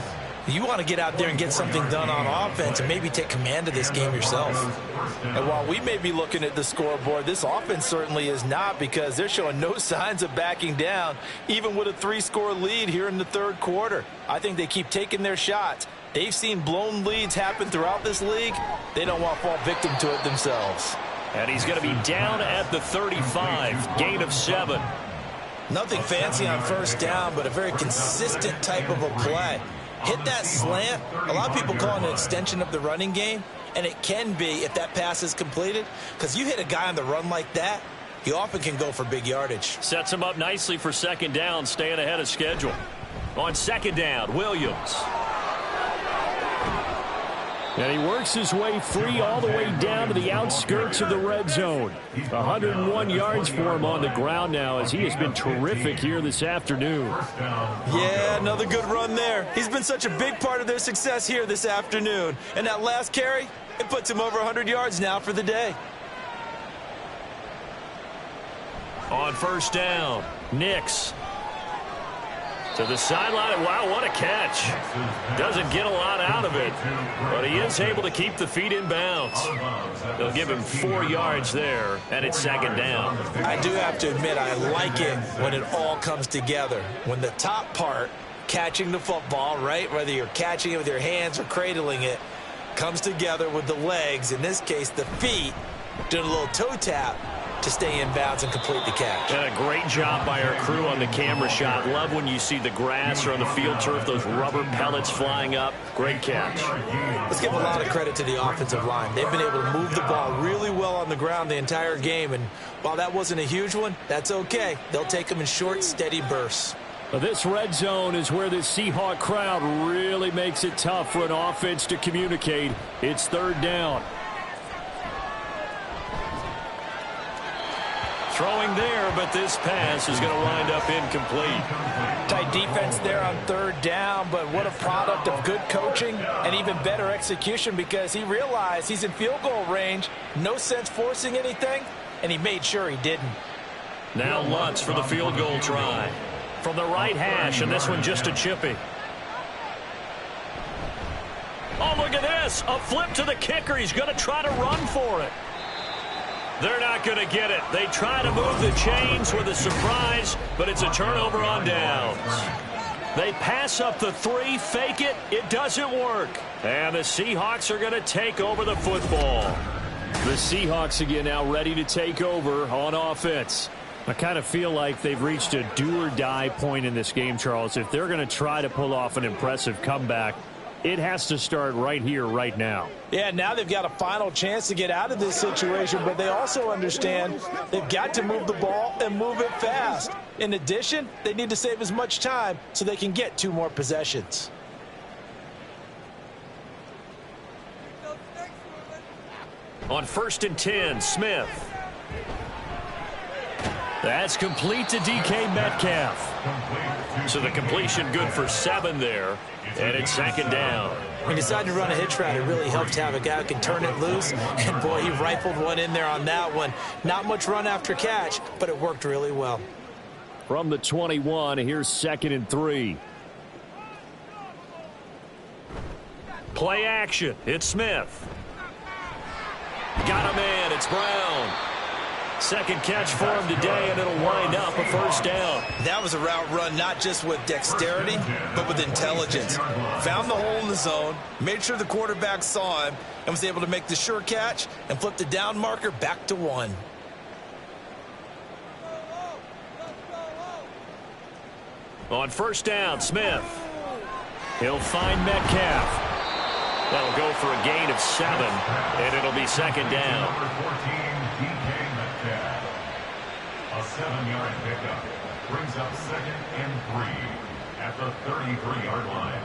You want to get out there and get something done on offense and maybe take command of this game yourself. And while we may be looking at the scoreboard, this offense certainly is not, because they're showing no signs of backing down, even with a 3-score lead here in the 3rd quarter. I think they keep taking their shots. They've seen blown leads happen throughout this league. They don't want to fall victim to it themselves. And he's going to be down at the 35, gain of 7. Nothing fancy on 1st down, but a very consistent type of a play. Hit that slant. A lot of people call it an extension of the running game, and it can be if that pass is completed, because you hit a guy on the run like that, he often can go for big yardage. Sets him up nicely for 2nd down, staying ahead of schedule. On 2nd down, Williams. And he works his way free all the way down to the outskirts of the red zone. 101 yards for him on the ground now as he has been terrific here this afternoon. Yeah, another good run there. He's been such a big part of their success here this afternoon. And that last carry, it puts him over 100 yards now for the day. On first down, Nix to the sideline. Wow, what a catch. Doesn't get a lot out of it, but he is able to keep the feet in bounds. They'll give him 4 yards there, and it's second down. I do have to admit, I like it when it all comes together. When the top part, catching the football, right, whether you're catching it with your hands or cradling it, comes together with the legs, in this case the feet, doing a little toe tap to stay in bounds and complete the catch. And a great job by our crew on the camera shot. Love when you see the grass or on the field turf, those rubber pellets flying up. Great catch. Let's give a lot of credit to the offensive line. They've been able to move the ball really well on the ground the entire game, and while that wasn't a huge one, that's okay. They'll take them in short, steady bursts. This red zone is where the Seahawk crowd really makes it tough for an offense to communicate. It's third down. Throwing there, but this pass is going to wind up incomplete. Tight defense there on third down, but what a product of good coaching and even better execution, because he realized he's in field goal range. No sense forcing anything, and he made sure he didn't. Now Lutz for the field goal try. From the right hash, and this one just a chippy. Oh, look at this. A flip to the kicker. He's going to try to run for it. They're not going to get it. They try to move the chains with a surprise, but it's a turnover on downs. They pass up the 3, fake it. It doesn't work. And the Seahawks are going to take over the football. The Seahawks again now ready to take over on offense. I kind of feel like they've reached a do-or-die point in this game, Charles. If they're going to try to pull off an impressive comeback, it has to start right here, right now. Yeah, now they've got a final chance to get out of this situation, but they also understand they've got to move the ball and move it fast. In addition, they need to save as much time so they can get 2 more possessions. On 1st and 10, Smith. That's complete to DK Metcalf. So the completion good for 7 there. And it's second down. When he decided to run a hitch route, it really helped to have a guy who can turn it loose. And, boy, he rifled one in there on that one. Not much run after catch, but it worked really well. From the 21, here's 2nd and 3. Play action. It's Smith. Got him in. It's Brown. Second catch for him today, and it'll wind up a first down. That was a route run not just with dexterity, but with intelligence. Found the hole in the zone, made sure the quarterback saw him, and was able to make the sure catch and flip the down marker back to 1. On first down, Smith. He'll find Metcalf. That'll go for a gain of 7, and it'll be second down. Number 14, DK Metcalf. A 7-yard pickup brings up 2nd and 3 at the 33-yard line.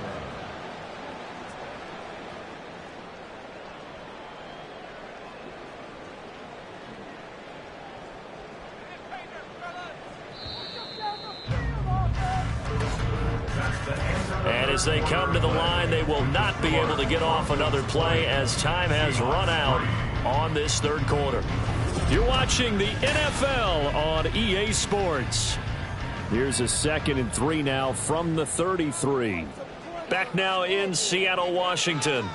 And as they come to the line, they will not be able to get off another play as time has run out on this third quarter. You're watching the NFL on EA Sports. Here's a 2nd and 3 now from the 33. Back now in Seattle, Washington.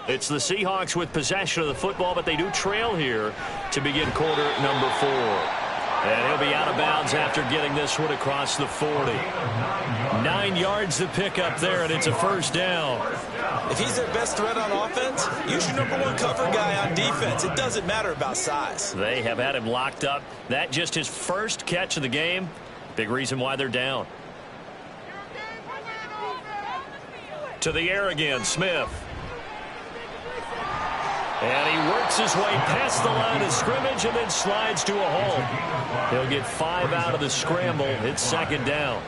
It's the Seahawks with possession of the football, but they do trail here to begin quarter number 4. And he'll be out of bounds after getting this one across the 40. 9 yards to pick up there, and it's a first down. If he's their best threat on offense, use your number 1 cover guy on defense. It doesn't matter about size. They have had him locked up. That just his first catch of the game. Big reason why they're down. To the air again, Smith. And he works his way past the line of scrimmage and then slides to a hole. He'll get 5 out of the scramble. It's second down.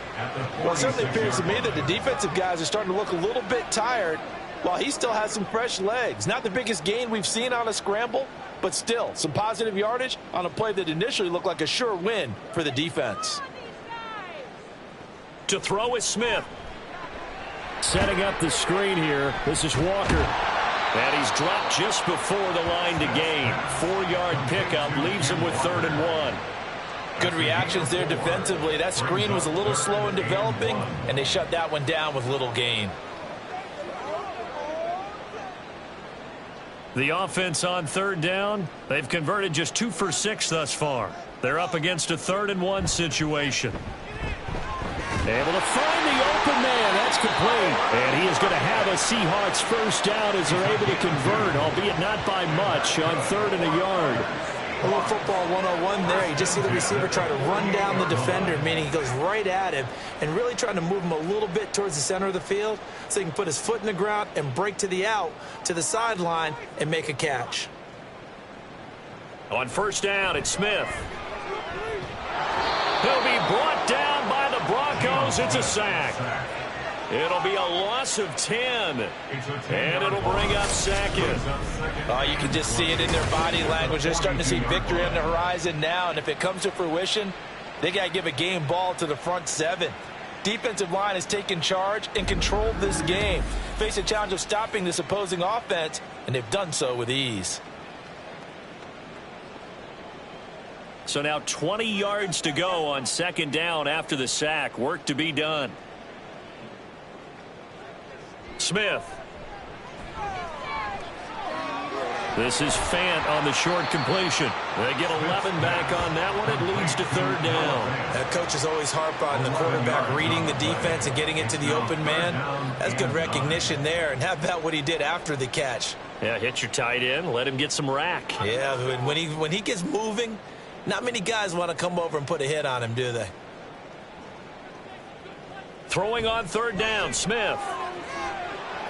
Well, it certainly appears to me that the defensive guys are starting to look a little bit tired. while he still has some fresh legs. Not the biggest gain we've seen on a scramble, but still some positive yardage on a play that initially looked like a sure win for the defense. To throw is Smith. Setting up the screen here. This is Walker. And he's dropped just before the line to gain. 4-yard pickup leaves him with 3rd and 1. Good reactions there defensively. That screen was a little slow in developing, and they shut that one down with little gain. The offense on 3rd down, they've converted just 2 for 6 thus far. They're up against a 3rd and 1 situation. Able to find the open man. That's complete. And he is going to have a Seahawks first down as they're able to convert, albeit not by much, on 3rd and a yard. A little football 101 there. You just see the receiver try to run down the defender, meaning he goes right at him and really trying to move him a little bit towards the center of the field so he can put his foot in the ground and break to the out, to the sideline, and make a catch. On 1st down, it's Smith. He'll be brought down by the Broncos. It's a sack. It'll be a loss of 10, and it'll bring up 2nd. You can just see it in their body language. They're starting to see victory on the horizon now, and if it comes to fruition, they got to give a game ball to the front 7. Defensive line has taken charge and controlled this game. Face a challenge of stopping this opposing offense, and they've done so with ease. So now 20 yards to go on 2nd down after the sack. Work to be done. Smith. This is Fant on the short completion. They get 11 back on that one. It leads to 3rd down. Coaches always harp on the quarterback reading the defense and getting it to the open man. That's good recognition there. And how about what he did after the catch? Yeah, hit your tight end. Let him get some rack. Yeah, when he gets moving, not many guys want to come over and put a hit on him, do they? Throwing on 3rd down, Smith.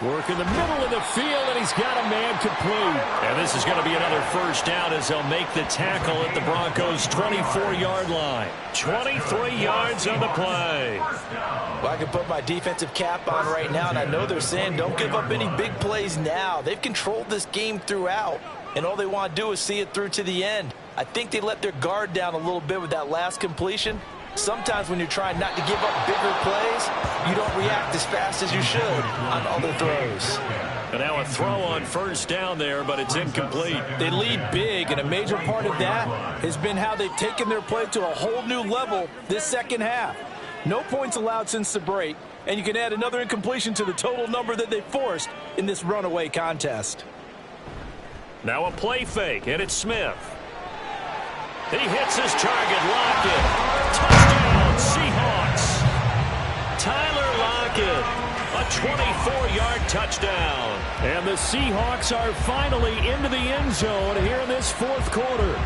Work in the middle of the field, and he's got a man complete. And this is going to be another 1st down as they'll make the tackle at the Broncos' 24-yard line. 23 yards on the play. Well, I can put my defensive cap on right now, and I know they're saying don't give up any big plays now. They've controlled this game throughout, and all they want to do is see it through to the end. I think they let their guard down a little bit with that last completion. Sometimes when you're trying not to give up bigger plays, you don't react as fast as you should on other throws. And now a throw on 1st down there, but it's incomplete. They lead big, and a major part of that has been how they've taken their play to a whole new level this 2nd half. No points allowed since the break, and you can add another incompletion to the total number that they forced in this runaway contest. Now a play fake, and it's Smith. He hits his target. Lockett. Touchdown, Seahawks. Tyler Lockett. A 24-yard touchdown. And the Seahawks are finally into the end zone here in this 4th quarter.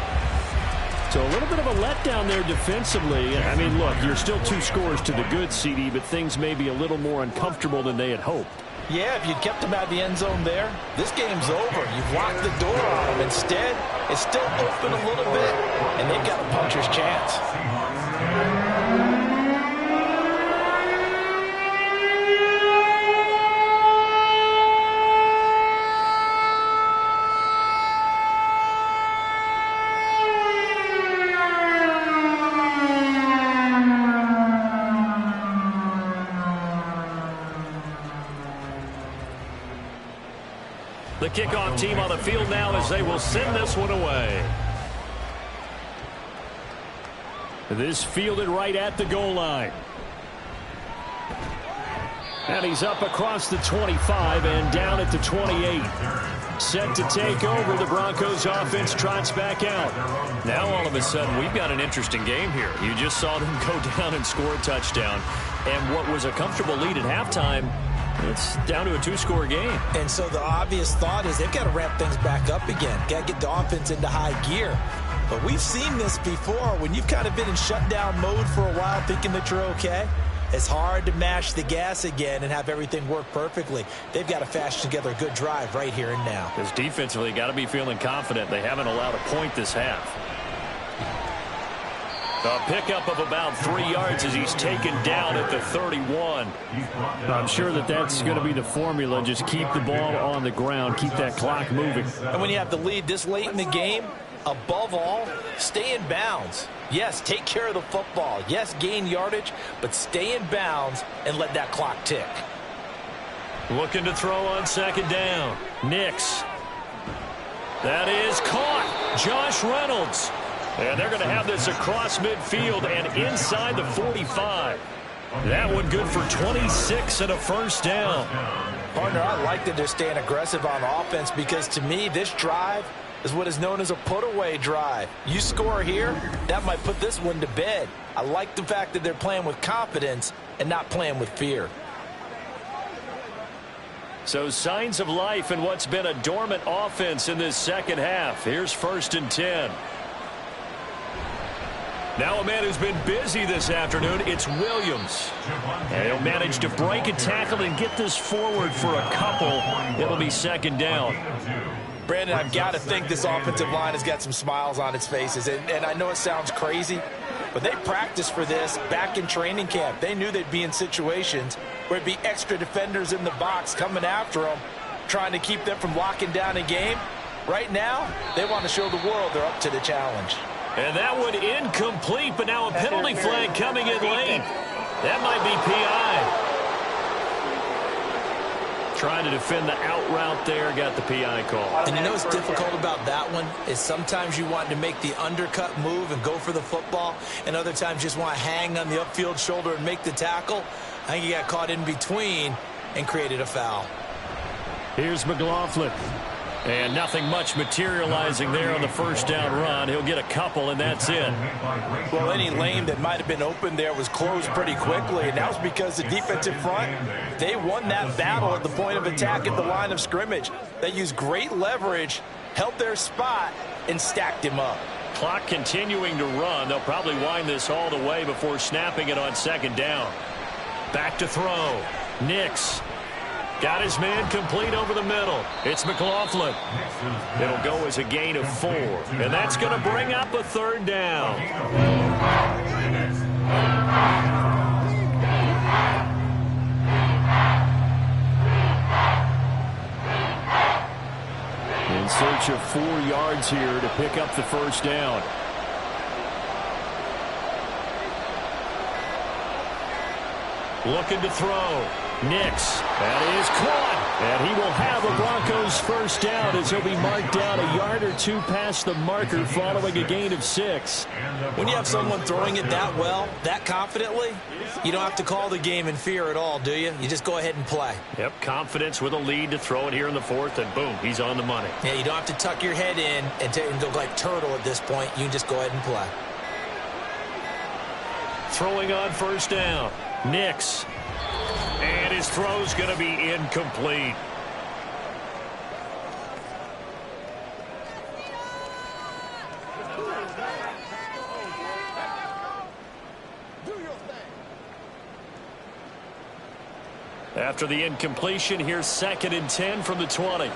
So a little bit of a letdown there defensively. I mean, look, you're still 2 scores to the good, CD, but things may be a little more uncomfortable than they had hoped. Yeah, if you'd kept them out of the end zone there, this game's over. You've locked the door on them. Instead, it's still open a little bit, and they've got a puncher's chance. The kickoff team on the field now as they will send this one away. This fielded right at the goal line. And he's up across the 25 and down at the 28. Set to take over. The Broncos offense trots back out. Now all of a sudden we've got an interesting game here. You just saw them go down and score a touchdown. And what was a comfortable lead at halftime, it's down to a 2-score game. And so the obvious thought is they've got to ramp things back up again. Got to get the offense into high gear. But we've seen this before. When you've kind of been in shutdown mode for a while thinking that you're okay, it's hard to mash the gas again and have everything work perfectly. They've got to fashion together a good drive right here and now. Because defensively, got to be feeling confident. They haven't allowed a point this half. A pickup of about 3 yards as he's taken down at the 31. I'm sure that's going to be the formula. Just keep the ball on the ground. Keep that clock moving. And when you have the lead this late in the game, above all, stay in bounds. Yes, take care of the football. Yes, gain yardage, but stay in bounds and let that clock tick. Looking to throw on second down. Nix. That is caught. Josh Reynolds. And they're going to have this across midfield and inside the 45. That one good for 26 and a first down. Partner, I like that they're staying aggressive on offense because to me, this drive is what is known as a put-away drive. You score here, that might put this one to bed. I like the fact that they're playing with confidence and not playing with fear. So signs of life in what's been a dormant offense in this second half. Here's 1st and 10. Now a man who's been busy this afternoon, it's Williams. And he'll manage to break a tackle and get this forward for a couple. It'll be second down. Brandon, I've got to think this offensive line has got some smiles on its faces. And I know it sounds crazy, but they practiced for this back in training camp. They knew they'd be in situations where it'd be extra defenders in the box coming after them, trying to keep them from locking down a game. Right now, they want to show the world they're up to the challenge. And that one incomplete, but now a penalty flag coming in late. That might be PI. Trying to defend the out route there, got the PI call. And you know what's difficult about that one is sometimes you want to make the undercut move and go for the football, and other times you just want to hang on the upfield shoulder and make the tackle. I think he got caught in between and created a foul. Here's McLaughlin. And nothing much materializing there on the first down run. He'll get a couple, and that's it. Well, any lane that might have been open there was closed pretty quickly, and that was because the defensive front, they won that battle at the point of attack at the line of scrimmage. They used great leverage, held their spot, and stacked him up. Clock continuing to run. They'll probably wind this all the way before snapping it on second down. Back to throw. Nix. Got his man complete over the middle. It's McLaughlin. It'll go as a gain of 4. And that's going to bring up a third down. In search of 4 yards here to pick up the first down. Looking to throw. Nix. That is caught. And he will have a Broncos first down as he'll be marked down a yard or 2 past the marker following a gain of 6. When you have someone throwing it that well, that confidently, you don't have to call the game in fear at all, do you? You just go ahead and play. Yep, confidence with a lead to throw it here in the 4th, and boom, he's on the money. Yeah, you don't have to tuck your head in and look like turtle at this point. You can just go ahead and play. Throwing on first down. Nix. And his throw's going to be incomplete. After the incompletion, here's 2nd and 10 from the 20.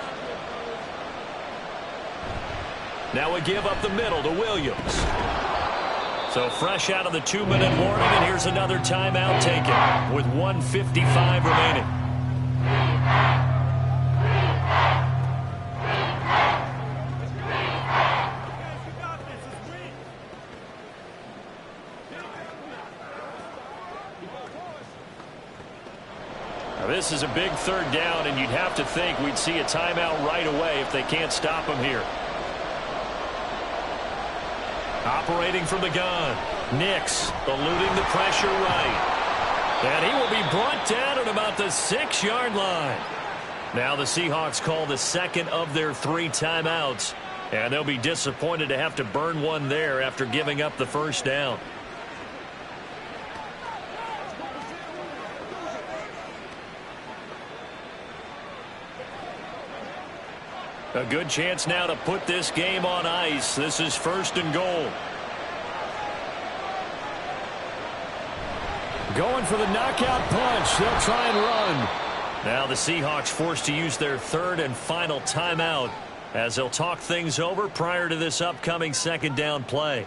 Now a give up the middle to Williams. So fresh out of the 2-minute warning, and here's another timeout taken with 1:55 remaining. Now this is a big third down, and you'd have to think we'd see a timeout right away if they can't stop him here. Operating from the gun. Nix eluding the pressure right. And he will be brought down at about the 6-yard line. Now the Seahawks call the 2nd of their 3 timeouts. And they'll be disappointed to have to burn one there after giving up the first down. A good chance now to put this game on ice. This is 1st and goal. Going for the knockout punch. They'll try and run. Now the Seahawks forced to use their 3rd and final timeout as they'll talk things over prior to this upcoming 2nd down play.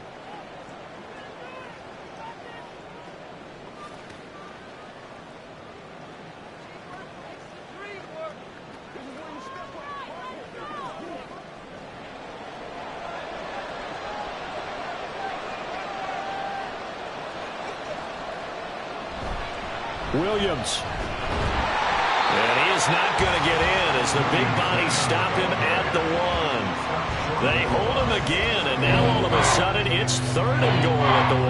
Williams. And he is not going to get in as the big bodies stop him at the 1. They hold him again, and now all of a sudden it's 3rd and goal at the 1.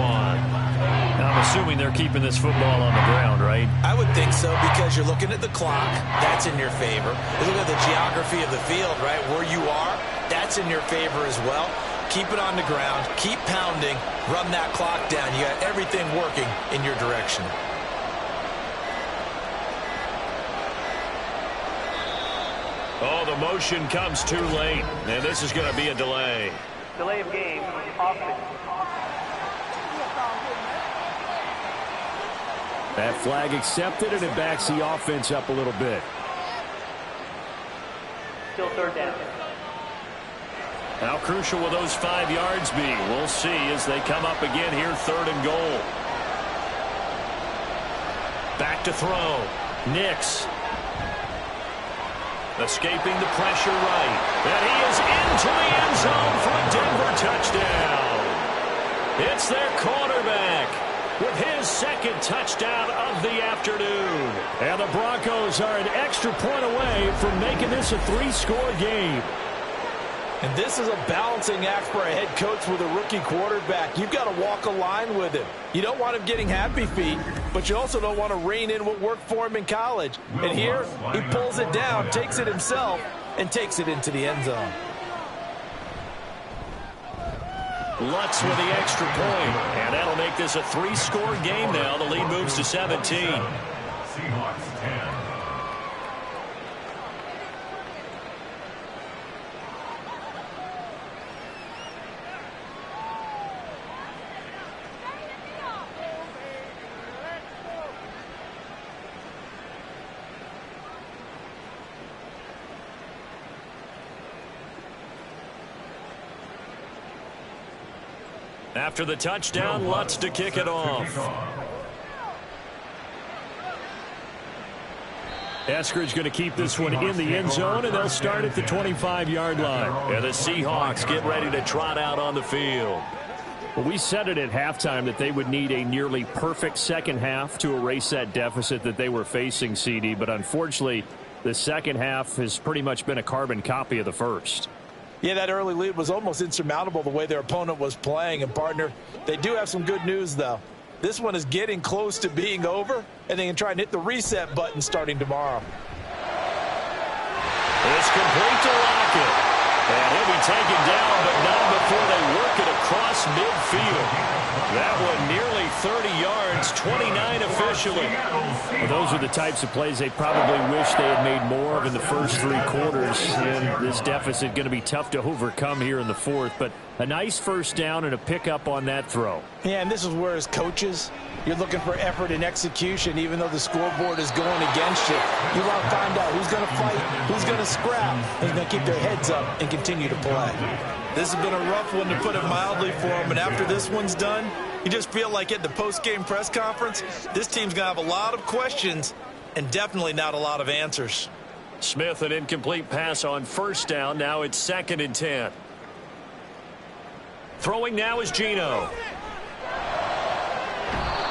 I'm assuming they're keeping this football on the ground, right? I would think so, because you're looking at the clock. That's in your favor. You look at the geography of the field, right? Where you are, that's in your favor as well. Keep it on the ground. Keep pounding. Run that clock down. You got everything working in your direction. Oh, the motion comes too late, and this is going to be a delay. Delay of game, offense. That flag accepted, and it backs the offense up a little bit. Still 3rd down. How crucial will those 5 yards be? We'll see as they come up again here, 3rd and goal. Back to throw. Nix. Escaping the pressure right. And he is into the end zone for a Denver touchdown. It's their quarterback with his 2nd touchdown of the afternoon. And the Broncos are an extra point away from making this a 3-score game. And this is a balancing act for a head coach with a rookie quarterback. You've got to walk a line with him. You don't want him getting happy feet, but you also don't want to rein in what worked for him in college. And here, he pulls it down, takes it himself, and takes it into the end zone. Lutz with the extra point, and that'll make this a 3-score game now. The lead moves to 17. Seahawks 10. After the touchdown, Lutz to kick it off. Eskridge going to keep this one in the end zone, and they'll start at the 25-yard line. And the Seahawks get ready to trot out on the field. Well, we said it at halftime that they would need a nearly perfect second half to erase that deficit that they were facing, CD, but unfortunately, the second half has pretty much been a carbon copy of the first. Yeah, that early lead was almost insurmountable the way their opponent was playing. And, partner, they do have some good news, though. This one is getting close to being over, and they can try and hit the reset button starting tomorrow. It's complete to Lockett. And he'll be taken down, but not before they work it across midfield. That one nearly 30 yards, 29 officially. Well, those are the types of plays they probably wish they had made more of in the first 3 quarters. And this deficit going to be tough to overcome here in the 4th. But a nice first down and a pickup on that throw. Yeah, and this is where, as coaches, you're looking for effort and execution, even though the scoreboard is going against you. You want to find out who's going to fight, who's going to scrap, who's going to keep their heads up and continue to play. This has been a rough one, to put it mildly, for them. And after this one's done, you just feel like at the post-game press conference, this team's going to have a lot of questions and definitely not a lot of answers. Smith, an incomplete pass on first down. Now it's 2nd and 10. Throwing now is Geno.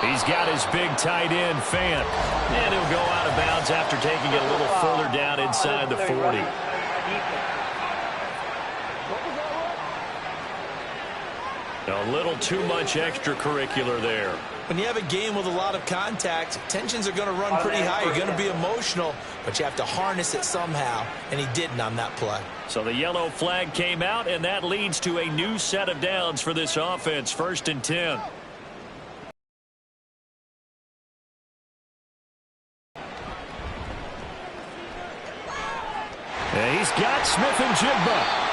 He's got his big tight end, Fant. And he'll go out of bounds after taking it a little further down inside the 40. A little too much extracurricular there. When you have a game with a lot of contact, tensions are going to run pretty high. You're going to be emotional, but you have to harness it somehow, and he didn't on that play. So the yellow flag came out, and that leads to a new set of downs for this offense. 1st and 10. And he's got Smith and Jigba.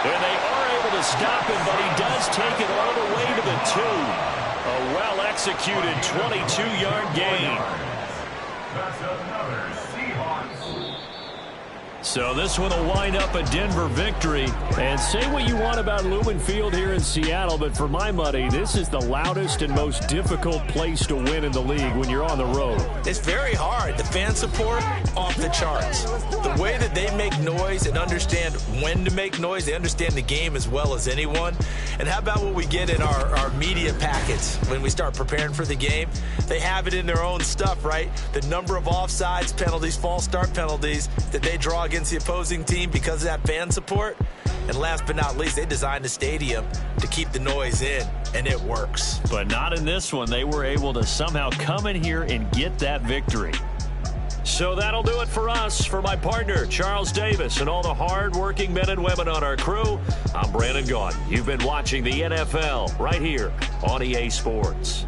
And they are able to stop him, but he does take it all the way to the 2. A well-executed 22-yard gain. That's another Seahawks. So this one will wind up a Denver victory. And say what you want about Lumen Field here in Seattle, but for my money, this is the loudest and most difficult place to win in the league when you're on the road. It's very hard. The fan support, off the charts. The way that they make noise and understand when to make noise, they understand the game as well as anyone. And how about what we get in our media packets when we start preparing for the game? They have it in their own stuff, right? The number of offsides penalties, false start penalties that they draw against the opposing team because of that fan support. And last but not least, they designed the stadium to keep the noise in, and it works. But not in this one. They were able to somehow come in here and get that victory. So that'll do it for us. For my partner, Charles Davis, and all the hard-working men and women on our crew, I'm Brandon Gaughan. You've been watching the NFL right here on EA Sports.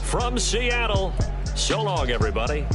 From Seattle, so long, everybody.